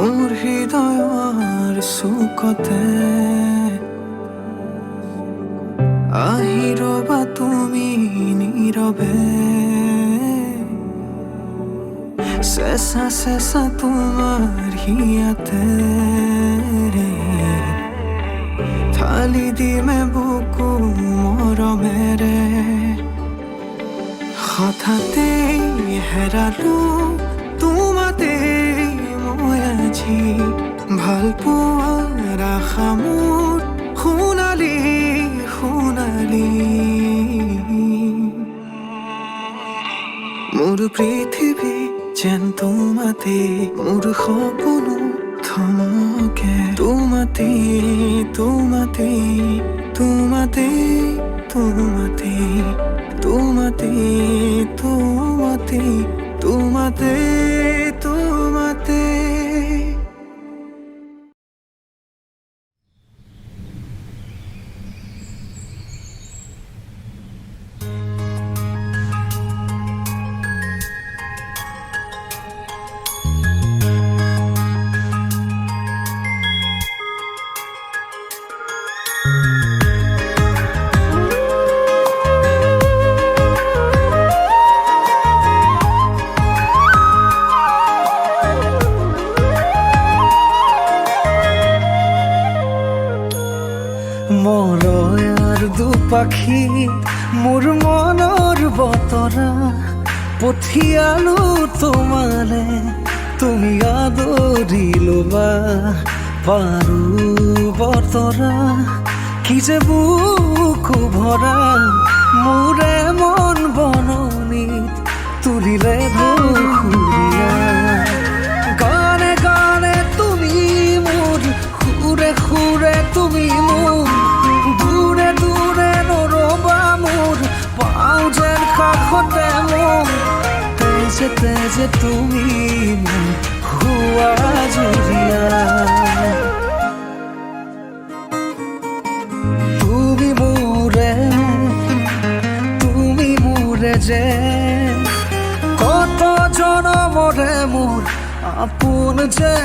মোৰ হৃদয়ৰ চুকতে আহি ৰবা তুমি নীৰৱে চেঁচা চেঁচা তোমাৰ হিয়াতে ঢালি দিমে বুকু মৰমেৰে হঠাতে হেৰালো তোমাতে মই আজি ভাল পোৱাৰ আশা মোৰ সোণালী সোণালী মোৰ পৃথিৱী যেন তোমাতে মোৰ সপোনো থমকে তোমাতে তোমাতে তোমাতে তোমাতে তোমাতে তোমাতে তোমাতে তোমাতে মৰয়াৰ দুপাখি মোৰ মনৰ বতৰা পঠিয়ালো তোমালে তুমি আদৰি ল'বা পাৰো বতৰা কি যে বুকু ভৰা মোৰে মন বননিত তুলিলে ধুৰীয়া গানে গানে তুমি মোৰ সুৰে সুৰে তুমি মোৰ দূৰে দূৰে নৰবা মোৰ পাওঁ যেন কাষতে মোৰ তেজে তেজে তুমি মোৰ হোৱা জুৰীয়া তুমি মোৰে যে কত জনমৰে মোৰ আপোন যে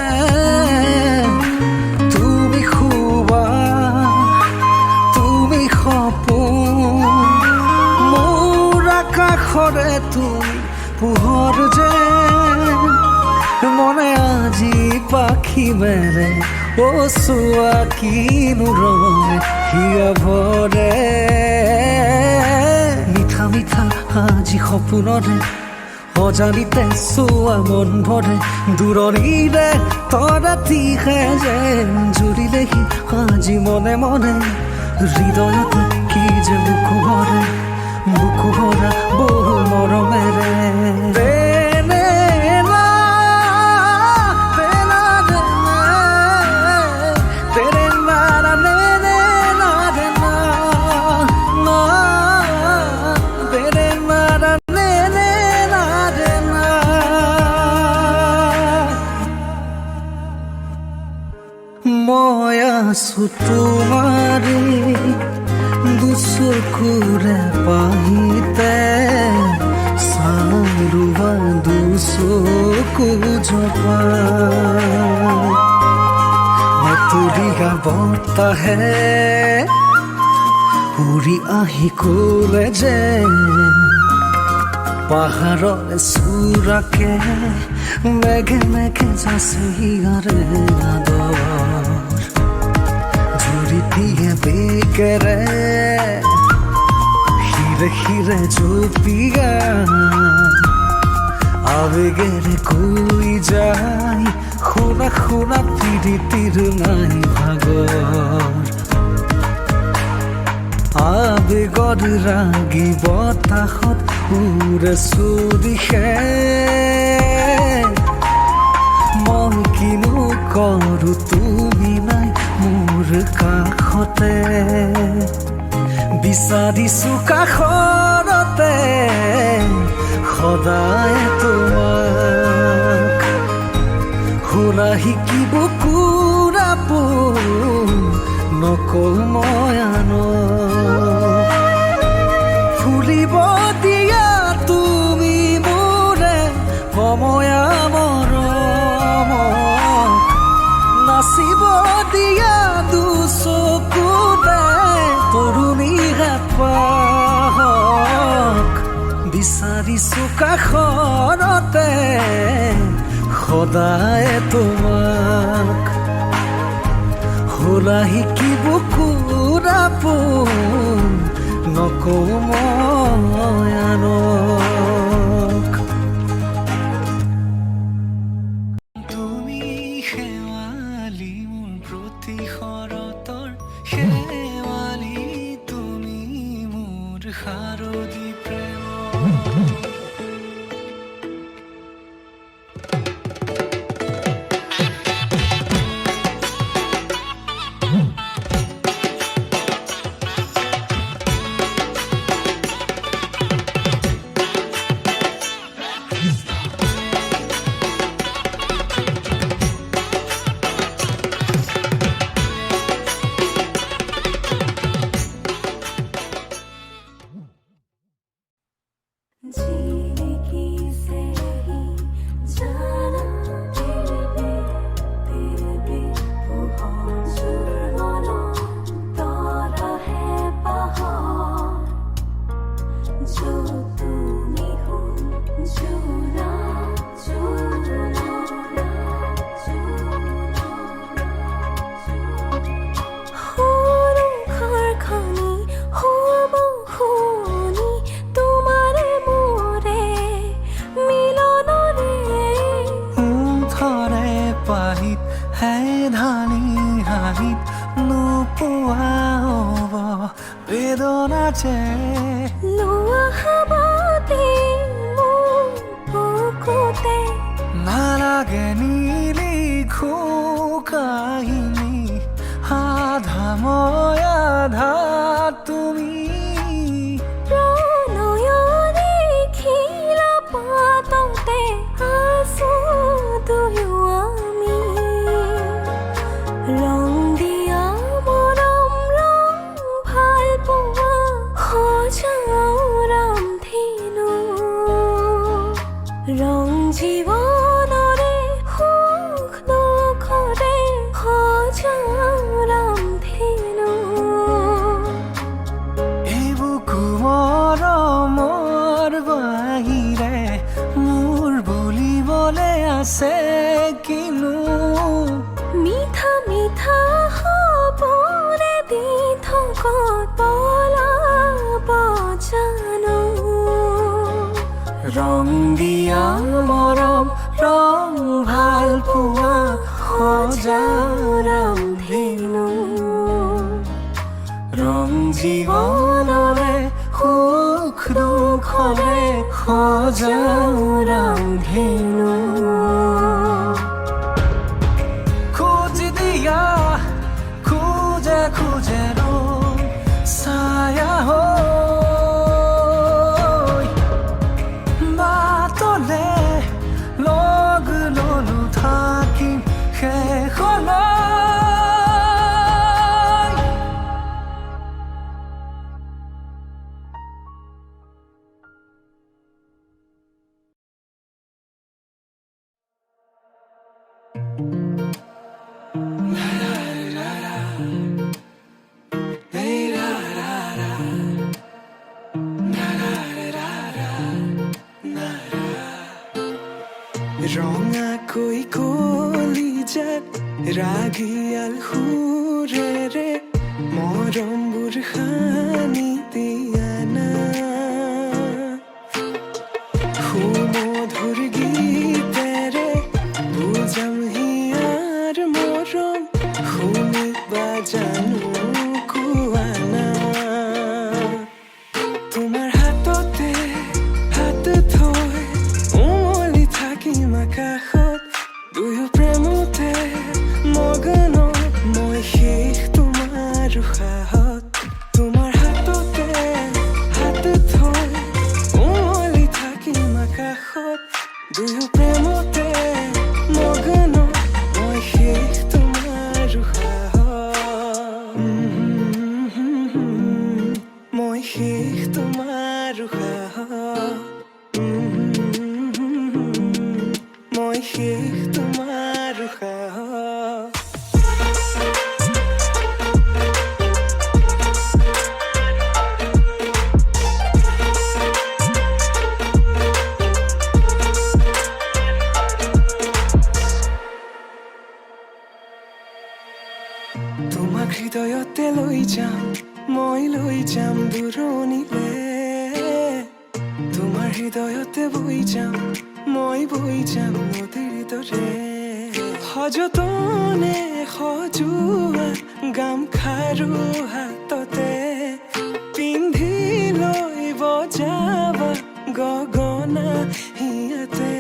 তুমি খুবা তুমি সপোন মোৰ আকাশৰে তুমি পোহৰ যে মনে আজি পাখি মেলে ও চোৱা কিনো ৰঙে হিয়া ভৰে মিঠা মিঠা আজি সপোনৰে অজানিতে চোৱা মন ভৰে দূৰণিৰে তৰাতিহে যেন জুৰিলেহি আজি মনে মনে হৃদয়তে কি যে বুকু ভৰা বহু মৰমেৰে মই আছো তোমাৰে দুচকুৰে পাহিতে চাৰুৱা দুচকু জপা মতুৰিয়া বতাহে উৰি আহি কলে যে পাহাৰৰ চূড়াকে মেঘে মেঘে যাচে ইয়াৰে আদৰ জুৰি দিয়ে বেকেৰে হিৰে হিৰে জপিয়া আবেগেৰে কৈ যায় শুনা শুনা প্ৰীতিৰ নাই ভাগৰ আবেগৰ ৰাগি বতাহত উৰে চুদিশে মন কিনো কৰো তুমি নাই মোৰ কাষতে বিচাৰিছো কাষৰতে সদায় তোমাক শুনা শিকিব কুৰাপো নকল মই আনক ফুলিব দিয়া তুমি মোৰে সময়া মৰমক কাষৰতে সদায় তোমাক হোলা শিকিব কুৰা পোন নকওঁ মই আনক তুমি শেৱালি মোৰ প্ৰতি শৰতৰ শেৱালি তুমি মোৰ শাৰদী প্ৰেম जीने की से ही जाना तेरे भी वो जुर्माना तारा है बहार जो तुम हो जुना खानी हो बहुनी तुम्हारे मोरे मिलन रे ধৰে পাহিত হে ধানি হাঁহিত নোপোৱা হ'ব বেদনাতে লোৱা হাবাতে মোৰ বুকুতে নালাগে নিলিখো কাহিনী আধা মই আধা তুমি প্ৰণয়ৰে খিলা পাততে আছো দুয়ো আমি ৰং দিয়া মৰম ৰং ভাল পোৱা সজাও ৰামধেনু ৰং জীৱনৰে সুখ দুখৰে সজাও ৰামধেনু এইবোৰ কুমৰমৰ বাহিৰে মোৰ বুলিবলে আছে কিনো মিঠা মিঠা সপোনে দি থকত পলাব জানো ৰং দিয়া মৰম ৰং ভাল পোৱা সজাও ৰামধেনু ৰং জীৱনৰে সুখ দুখৰে সজাও ৰামধেনু খোজ দিয়া খোজে খোজে ৰং ছায়া হৈ বাটলে লগ ললো থাকিম শেষলৈ ৰঙাকৈ কলিজাত ৰাগিয়াল সুৰেৰে মৰমবোৰ সানি দিয়া না সুমধুৰ গীতেৰে বুজাম হিয়াৰ মৰম শুনিবা জানো কোৱা না তোমাৰ হাততে হাত থৈ উমলি থাকিম আকাশত দুয়ো প্ৰেমতে মগন মই শেষ তোমাৰ সাহত তোমাৰ হাততে হৃদয়তে লৈ যাম মই লৈ যাম দূৰণিলে তোমাৰ হৃদয়তে বৈ যাম মই বৈ যাম নদীৰ দৰে সযতনে সজোৱা গামখাৰু হাততে পিন্ধি লৈ বজাবা গগনা হিয়াতে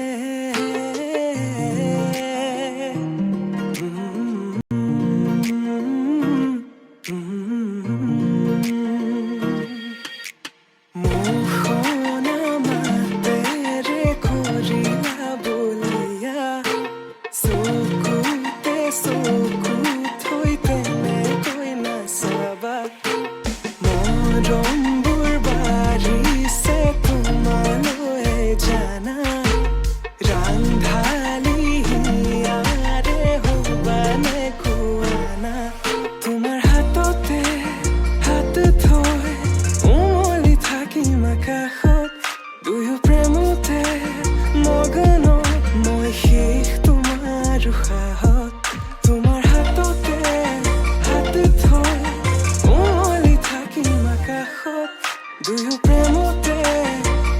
দুয়ো প্ৰেমতে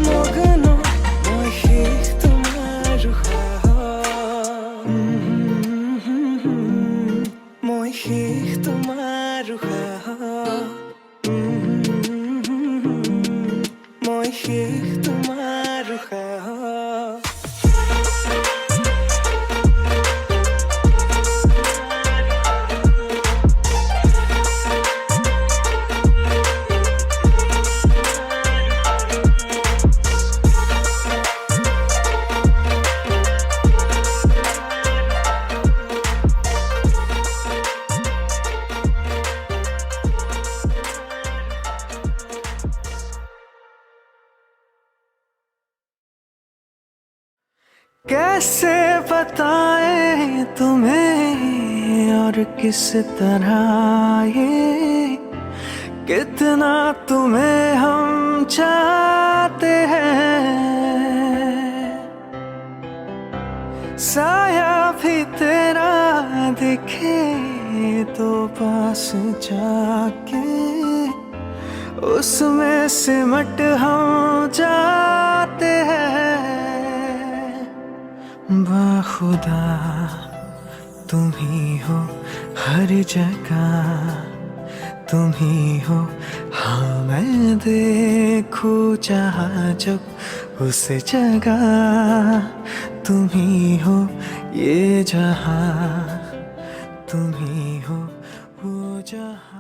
মগ্ন মই শেষ তোমাৰ উশাহত মই শেষ তোমাৰ উশাহত মই শেষ তোমাৰ উশাহত कैसे बताएं तुम्हें और किस तरह ये कितना तुम्हें हम चाहते हैं साया भी तेरा दिखे तो पास जाके उसमें सिमट हम जाते हैं बाखुदा तुम ही हो हर जगह तुम ही हो हाँ मैं देखूं जहाँ जब उस जगह तुम ही हो ये जहाँ तुम ही हो वो जहाँ